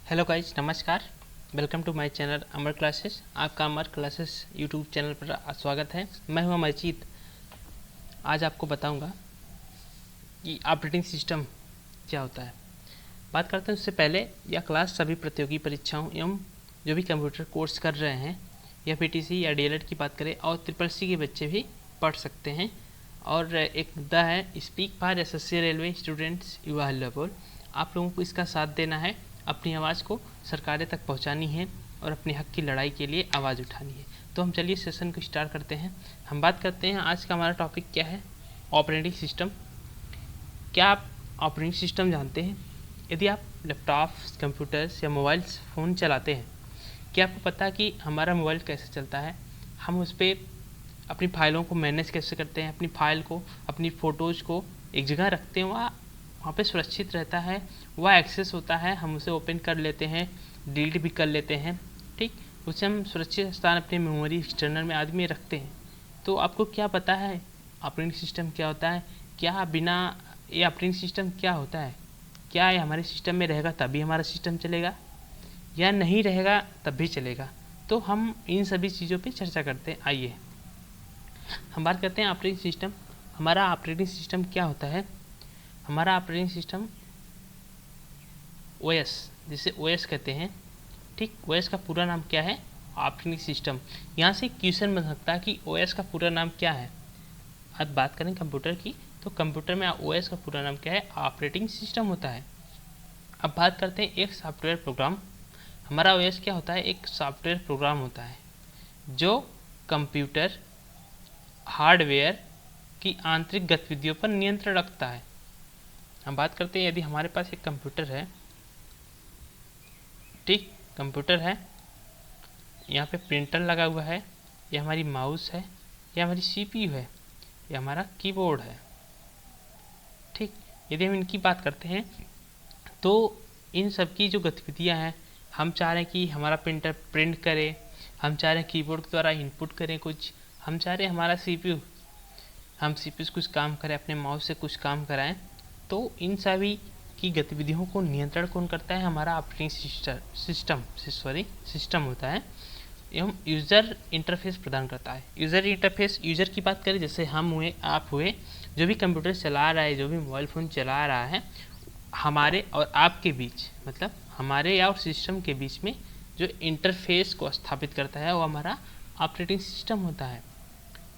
Hello guys, नमस्कार। Welcome to my channel Amar classes. आपका Amar classes YouTube channel पर स्वागत है। मैं हूं अमरजीत। आज आपको बताऊंगा कि ऑपरेटिंग सिस्टम क्या होता है। बात करते हैं उससे पहले यह क्लास सभी प्रतियोगी परीक्षाओं एवं जो भी कंप्यूटर कोर्स कर रहे हैं या पीटीसी या डीएलएड की बात करें और ट्रिपल सी के बच्चे भी पढ़ सकते हैं। और एक मुद्दा है speak for SSC railway students युवा हल्लाबोल। आप लोगों को इसका साथ देना है, अपनी आवाज़ को सरकारें तक पहुंचानी है और अपने हक की लड़ाई के लिए आवाज़ उठानी है। तो हम चलिए सेशन को स्टार्ट करते हैं। हम बात करते हैं आज का हमारा टॉपिक क्या है, ऑपरेटिंग सिस्टम। क्या आप ऑपरेटिंग सिस्टम जानते हैं? यदि आप लैपटॉप, कंप्यूटर्स या मोबाइल फ़ोन चलाते हैं, क्या आपको पता है कि हमारा मोबाइल कैसे चलता है? हम उस पर अपनी फाइलों को मैनेज कैसे करते हैं? अपनी फाइल को, अपनी फ़ोटोज़ को एक जगह रखते हैं, वहाँ पे सुरक्षित रहता है, वह एक्सेस होता है, हम उसे ओपन कर लेते हैं, डिलीट भी कर लेते हैं। ठीक, उसे हम सुरक्षित स्थान अपने मेमोरी एक्सटर्नल में आदि में रखते हैं। तो आपको क्या पता है ऑपरेटिंग सिस्टम क्या होता है? क्या बिना ये ऑपरेटिंग सिस्टम क्या होता है? क्या ये हमारे सिस्टम में रहेगा तभी हमारा सिस्टम चलेगा या नहीं रहेगा तब भी चलेगा? तो हम इन सभी चीज़ों पे चर्चा करते हैं। आइए हम बात करते हैं ऑपरेटिंग सिस्टम। हमारा ऑपरेटिंग सिस्टम क्या होता है? हमारा ऑपरेटिंग सिस्टम ओएस, जिसे ओएस कहते हैं। ठीक, ओएस का पूरा नाम क्या है? Operating system. यहाँ से क्वेश्चन बन सकता है कि ओएस का पूरा नाम क्या है। अब बात करें कंप्यूटर की, तो कंप्यूटर में ओएस का पूरा नाम क्या है? ऑपरेटिंग सिस्टम होता है। अब बात करते हैं एक सॉफ्टवेयर प्रोग्राम। हमारा ओएस क्या होता है? एक सॉफ्टवेयर प्रोग्राम होता है जो कंप्यूटर हार्डवेयर की आंतरिक गतिविधियों पर नियंत्रण रखता है। हम बात करते हैं यदि हमारे पास एक कंप्यूटर है, ठीक, कंप्यूटर है, यहाँ पे प्रिंटर लगा हुआ है, यह हमारी माउस है, यह हमारी सीपीयू है, यह हमारा कीबोर्ड है। ठीक, यदि हम इनकी बात करते हैं तो इन सब की जो गतिविधियाँ हैं, हम चाह रहे हैं कि हमारा प्रिंटर प्रिंट करे, हम चाह रहे हैं कीबोर्ड के द्वारा इनपुट करें कुछ, हम चाह रहे हैं हमारा सीपीयू से कुछ काम करें, अपने माउस से कुछ काम कराएं। तो इन सभी की गतिविधियों को नियंत्रण कौन करता है? हमारा ऑपरेटिंग सिस्टम होता है एवं यूज़र इंटरफेस प्रदान करता है। यूज़र इंटरफेस, यूज़र की बात करें जैसे हम हुए, आप हुए, जो भी कंप्यूटर चला रहा है, जो भी मोबाइल फ़ोन चला रहा है, हमारे और आपके बीच, मतलब हमारे और सिस्टम के बीच में जो इंटरफेस को स्थापित करता है वो हमारा ऑपरेटिंग सिस्टम होता है।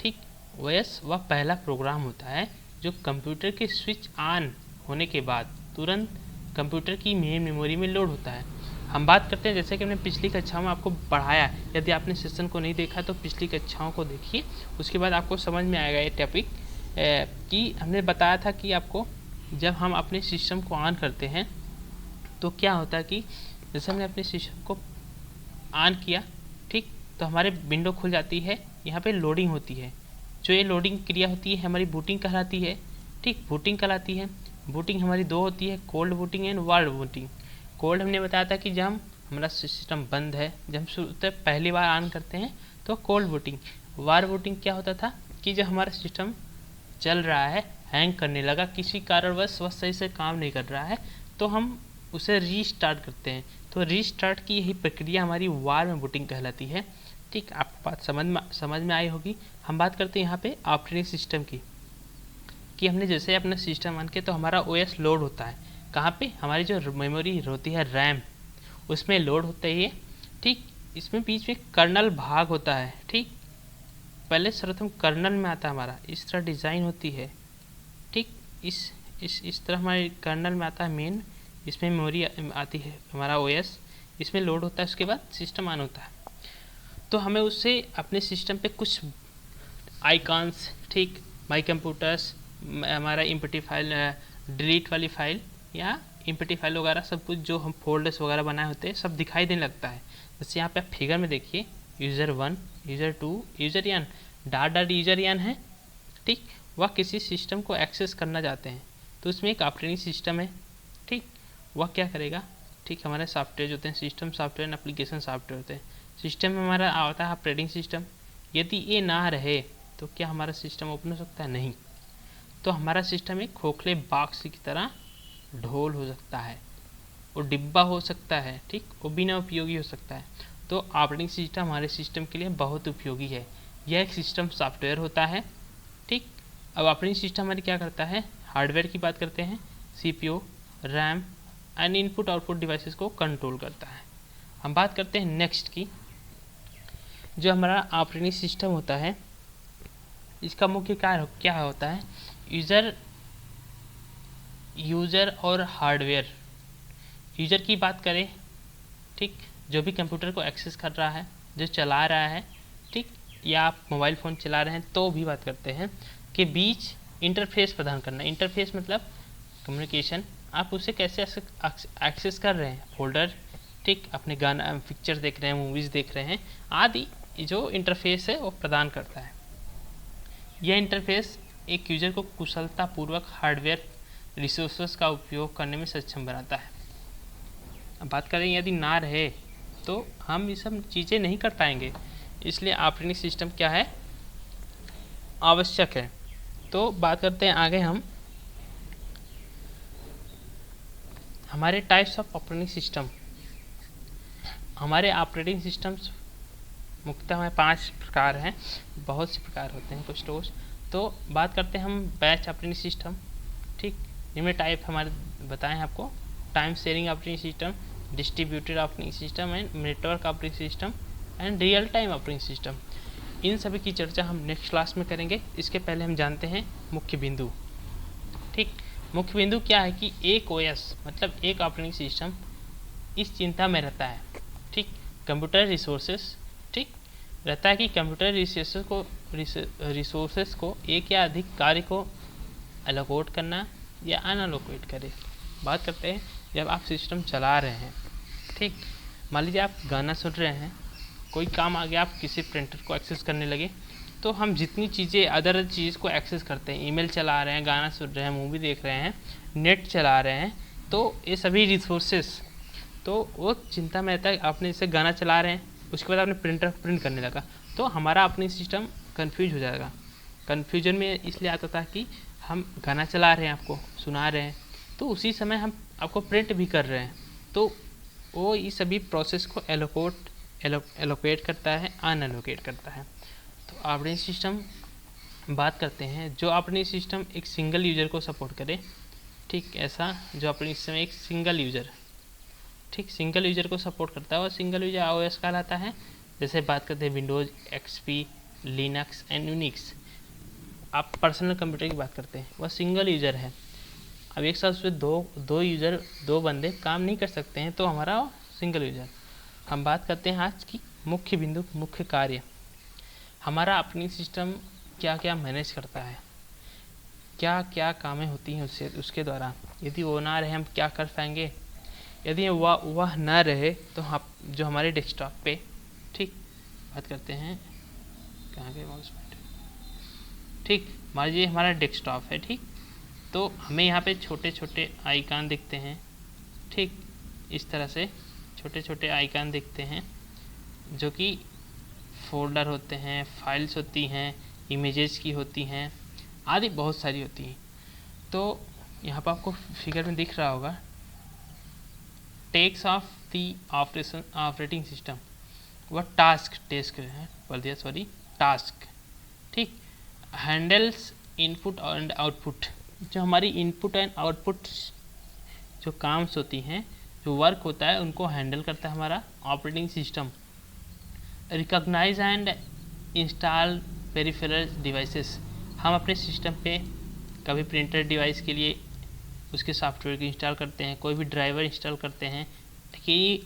ठीक, ओएस वह पहला प्रोग्राम होता है जो कंप्यूटर के स्विच ऑन होने के बाद तुरंत कंप्यूटर की मेन मेमोरी में लोड होता है। हम बात करते हैं, जैसे कि हमने पिछली कक्षाओं में आपको पढ़ाया, यदि आपने सेशन को नहीं देखा तो पिछली कक्षाओं को देखिए, उसके बाद आपको समझ में आएगा ये टॉपिक। कि हमने बताया था कि आपको जब हम अपने सिस्टम को ऑन करते हैं तो क्या होता है कि जैसे हमने अपने सिस्टम को ऑन किया, ठीक, तो हमारे विंडो खुल जाती है, यहाँ पे लोडिंग होती है। जो ये लोडिंग क्रिया होती है हमारी बूटिंग कहलाती है। ठीक, बूटिंग कहलाती है। बूटिंग हमारी दो होती है, cold booting and warm booting. Cold हमने बताया था कि जब हमारा सिस्टम बंद है, जब हम शुरू पहली बार ऑन करते हैं तो कोल्ड बूटिंग। वार्म बूटिंग क्या होता था कि जब हमारा सिस्टम चल रहा है, हैंग करने लगा, किसी कारणवश वह सही से काम नहीं कर रहा है, तो हम उसे रीस्टार्ट करते हैं। तो रीस्टार्ट की यही प्रक्रिया हमारी वार्म बूटिंग कहलाती है। ठीक, आपको बात समझ में आई होगी। हम बात करते हैं यहाँ पे ऑपरेटिंग सिस्टम की, कि हमने जैसे अपना सिस्टम ऑन किया तो हमारा ओएस लोड होता है। कहाँ पे? हमारी जो मेमोरी होती है रैम, उसमें लोड होता है। ठीक, इसमें बीच में कर्नल भाग होता है। ठीक, पहले सर्वप्रथम कर्नल में आता है हमारा, इस तरह डिज़ाइन होती है। ठीक, इस तरह हमारे कर्नल में आता है मेन, इसमें मेमोरी आती है, हमारा ओएस इसमें लोड होता है, उसके बाद सिस्टम ऑन होता है। तो हमें उससे अपने सिस्टम पे कुछ आइकॉन्स, ठीक, माई कंप्यूटर्स, हमारा इम्पटी फाइल, डिलीट वाली फाइल या इम्पटी फाइल वगैरह सब कुछ जो हम फोल्डर्स वगैरह बनाए होते हैं सब दिखाई देने लगता है। जैसे यहाँ पे आप फिगर में देखिए, user 1, user 2, user N, dot user N है। ठीक, वह किसी सिस्टम को एक्सेस करना चाहते हैं तो उसमें एक ऑपरेटिंग सिस्टम है। ठीक, वह क्या करेगा? ठीक, हमारे सॉफ्टवेयर होते हैं, सिस्टम सॉफ्टवेयर, एप्लीकेशन सॉफ्टवेयर होते हैं। सिस्टम में हमारा आता है ऑपरेटिंग सिस्टम। यदि ये ना रहे तो क्या हमारा सिस्टम ओपन हो सकता है? नहीं। तो हमारा सिस्टम एक खोखले बॉक्स की तरह ढोल हो सकता है। वो डिब्बा हो सकता है, ठीक, वो बिना उपयोगी हो सकता है। तो ऑपरेटिंग सिस्टम हमारे सिस्टम के लिए बहुत उपयोगी है। यह एक सिस्टम सॉफ्टवेयर होता है, ठीक। अब ऑपरेटिंग सिस्टम हमारी क्या करता है, हार्डवेयर की बात करते हैं, CPU, RAM and input output devices को कंट्रोल करता है। हम बात करते हैं नेक्स्ट की, जो हमारा ऑपरेटिंग सिस्टम होता है, इसका मुख्य कार्य क्या होता है, यूज़र और हार्डवेयर। यूज़र की बात करें, ठीक, जो भी कंप्यूटर को एक्सेस कर रहा है, जो चला रहा है, ठीक, या आप मोबाइल फ़ोन चला रहे हैं तो भी बात करते हैं, के बीच इंटरफेस प्रदान करना। इंटरफेस मतलब कम्युनिकेशन, आप उसे कैसे एक्सेस कर रहे हैं, फोल्डर, ठीक, अपने गाना पिक्चर देख रहे हैं, मूवीज़ देख रहे हैं आदि, जो इंटरफेस है वो प्रदान करता है। यह इंटरफेस एक यूज़र को कुशलतापूर्वक हार्डवेयर रिसोर्सेज का उपयोग करने में सक्षम बनाता है। अब बात करें यदि ना रहे तो हम ये सब चीज़ें नहीं कर पाएंगे, इसलिए ऑपरेटिंग सिस्टम क्या है, आवश्यक है। तो बात करते हैं आगे हम हमारे टाइप्स ऑफ ऑपरेटिंग सिस्टम। हमारे ऑपरेटिंग सिस्टम्स मुख्यतः हमें 5 प्रकार हैं, बहुत से प्रकार होते हैं कुछ टोस। तो बात करते हैं हम बैच ऑपरेटिंग सिस्टम, ठीक, इनमें टाइप हमारे बताएं आपको, time sharing operating system, distributed operating system and network operating system and real time operating system. इन सभी की चर्चा हम नेक्स्ट क्लास में करेंगे। इसके पहले हम जानते हैं मुख्य बिंदु, ठीक। मुख्य बिंदु क्या है कि एक OS मतलब एक ऑपरेटिंग सिस्टम इस चिंता में रहता है, ठीक, कंप्यूटर रिसोर्सेस, ठीक, रहता है कि कंप्यूटर रिसोर्सेस को एक या अधिक कार्य को एलोकेट करना या अनएलोकेट करे। बात करते हैं जब आप सिस्टम चला रहे हैं, ठीक, मान लीजिए आप गाना सुन रहे हैं, कोई काम आ गया, आप किसी प्रिंटर को एक्सेस करने लगे, तो हम जितनी चीज़ें अदर चीज़ को एक्सेस करते हैं, ईमेल चला रहे हैं, गाना सुन रहे हैं, मूवी देख रहे हैं, नेट चला रहे हैं, तो ये सभी रिसोर्सेस, तो वो चिंता में रहता है। आपने जैसे गाना चला रहे हैं, उसके बाद आपने प्रिंटर प्रिंट करने लगा, तो हमारा अपनी सिस्टम कन्फ्यूज हो जाएगा। कन्फ्यूजन में इसलिए आता था कि हम गाना चला रहे हैं, आपको सुना रहे हैं, तो उसी समय हम आपको प्रिंट भी कर रहे हैं, तो वो ये सभी प्रोसेस को एलोकेट करता है, अनएलोकेट करता है। तो ऑपरेटिंग सिस्टम बात करते हैं, जो ऑपरेटिंग सिस्टम एक सिंगल यूज़र को सपोर्ट करे, ठीक, ऐसा जो ऑपरेटिंग सिस्टम एक सिंगल यूज़र, ठीक, सिंगल यूज़र को सपोर्ट करता है, और सिंगल यूज़र OS कहलाता है। जैसे बात करते हैं Windows, XP, Linux and Unix. आप पर्सनल कंप्यूटर की बात करते हैं, वह सिंगल यूज़र है। अब एक साथ उसमें दो बंदे काम नहीं कर सकते हैं, तो हमारा सिंगल यूज़र। हम बात करते हैं आज की मुख्य बिंदु, मुख्य कार्य। हमारा ऑपरेटिंग सिस्टम क्या क्या मैनेज करता है, क्या क्या कामें होती हैं उसके द्वारा। यदि वो ना रहे हम क्या कर पाएंगे, यदि वह ना रहे तो हम जो हमारे डेस्कटॉप पे, ठीक, बात करते हैं कहाँ के माउस पॉइंटर, ठीक, मान लीजिए हमारा डेस्कटॉप है, ठीक, तो हमें यहाँ पे छोटे छोटे आइकन दिखते हैं, ठीक, इस तरह से छोटे छोटे आइकन दिखते हैं, जो कि फोल्डर होते हैं, फाइल्स होती हैं, इमेजेस की होती हैं आदि, बहुत सारी होती हैं। तो यहाँ पर आपको फिगर में दिख रहा होगा, takes of the operating system, वह टास्क, ठीक, हैंडल्स इनपुट एंड आउटपुट, जो हमारी इनपुट एंड आउटपुट जो काम्स होती हैं, जो वर्क होता है, उनको हैंडल करता है हमारा operating system. Recognize and install peripheral devices, हम अपने सिस्टम पे कभी प्रिंटर डिवाइस के लिए उसके सॉफ्टवेयर को इंस्टॉल करते हैं, कोई भी ड्राइवर इंस्टॉल करते हैं, कि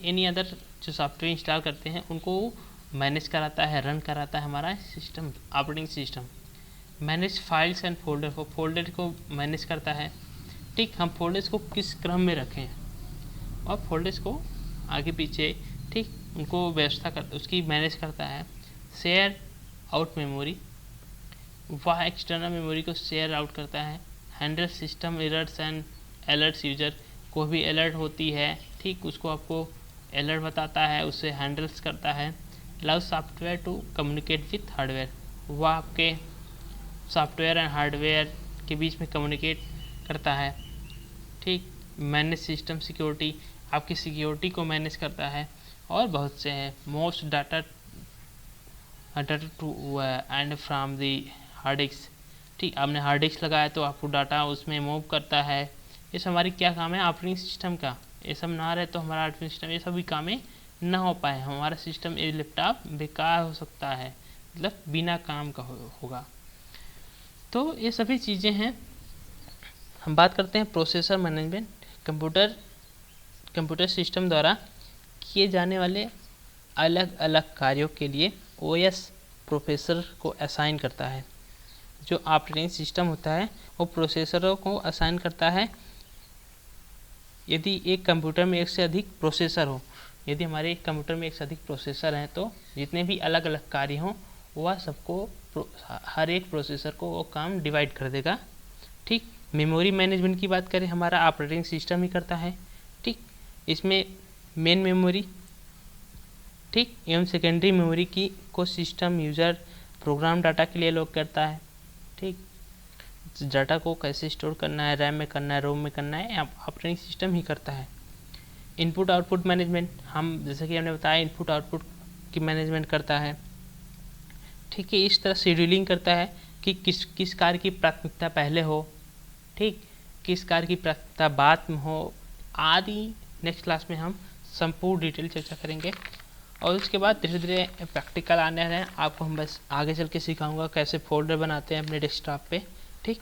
एनी अदर जो सॉफ्टवेयर इंस्टॉल करते हैं, उनको मैनेज कराता है, रन कराता है हमारा system, operating system. Manage files and folder को मैनेज करता है, ठीक, हम फोल्डर्स को किस क्रम में रखें और फोल्डर्स को आगे पीछे, ठीक, उनको व्यवस्था कर उसकी मैनेज करता है। शेयर आउट मेमोरी, वह एक्सटर्नल मेमोरी को शेयर आउट करता है। Handle system errors and alerts, user को भी अलर्ट होती है, ठीक, उसको आपको अलर्ट बताता है, उसे हैंडल्स करता है। Allow software to communicate with hardware, वह आपके सॉफ्टवेयर एंड हार्डवेयर के बीच में कम्युनिकेट करता है, ठीक, मैनेज सिस्टम सिक्योरिटी, आपकी सिक्योरिटी को मैनेज करता है, और बहुत से हैं। Most data to and from the hard disk, ठीक, आपने हार्ड डिस्क लगाया तो आपको डाटा उसमें मूव करता है। ये सब हमारी क्या काम है, ऑपरेटिंग सिस्टम का। ये सब ना रहे तो हमारा ऑपरेटिंग सिस्टम ये सभी कामें ना हो पाए, हमारा सिस्टम ये लैपटॉप बेकार हो सकता है, मतलब बिना काम का होगा। तो ये सभी चीज़ें हैं। हम बात करते हैं प्रोसेसर मैनेजमेंट। कंप्यूटर सिस्टम द्वारा किए जाने वाले अलग अलग कार्यों के लिए ओएस प्रोसेसर को असाइन करता है। जो ऑपरेटिंग सिस्टम होता है वो प्रोसेसरों को असाइन करता है। यदि एक कंप्यूटर में एक से अधिक प्रोसेसर हो, यदि हमारे एक कंप्यूटर में एक से अधिक प्रोसेसर हैं तो जितने भी अलग अलग कार्य हों वह सबको हर एक प्रोसेसर को वो काम डिवाइड कर देगा। ठीक, मेमोरी मैनेजमेंट की बात करें, हमारा ऑपरेटिंग सिस्टम ही करता है। ठीक, इसमें मेन मेमोरी, ठीक, एवं सेकेंडरी मेमोरी की को सिस्टम यूज़र प्रोग्राम डाटा के लिए अलॉट करता है। ठीक, डाटा को कैसे स्टोर करना है, रैम में करना है, रोम में करना है, ऑपरेटिंग सिस्टम ही करता है। इनपुट आउटपुट मैनेजमेंट, हम जैसे कि हमने बताया इनपुट आउटपुट की मैनेजमेंट करता है। ठीक है, इस तरह शेड्यूलिंग करता है कि किस कार्य की प्राथमिकता पहले हो, ठीक, किस कार्य की प्राथमिकता बाद में हो आदि। नेक्स्ट क्लास में हम संपूर्ण डिटेल चर्चा करेंगे, और उसके बाद धीरे धीरे प्रैक्टिकल आने हैं। आपको हम बस आगे चल के सिखाऊंगा कैसे फोल्डर बनाते हैं अपने डेस्कटॉप पे, ठीक,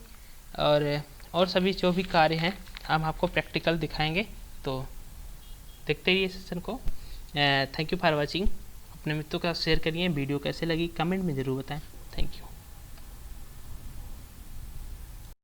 और सभी जो भी कार्य हैं हम आपको प्रैक्टिकल दिखाएंगे। तो देखते रहिए सेशन को। Thank you for watching. अपने मित्रों का शेयर करिए, वीडियो कैसे लगी कमेंट में ज़रूर बताएं। Thank you.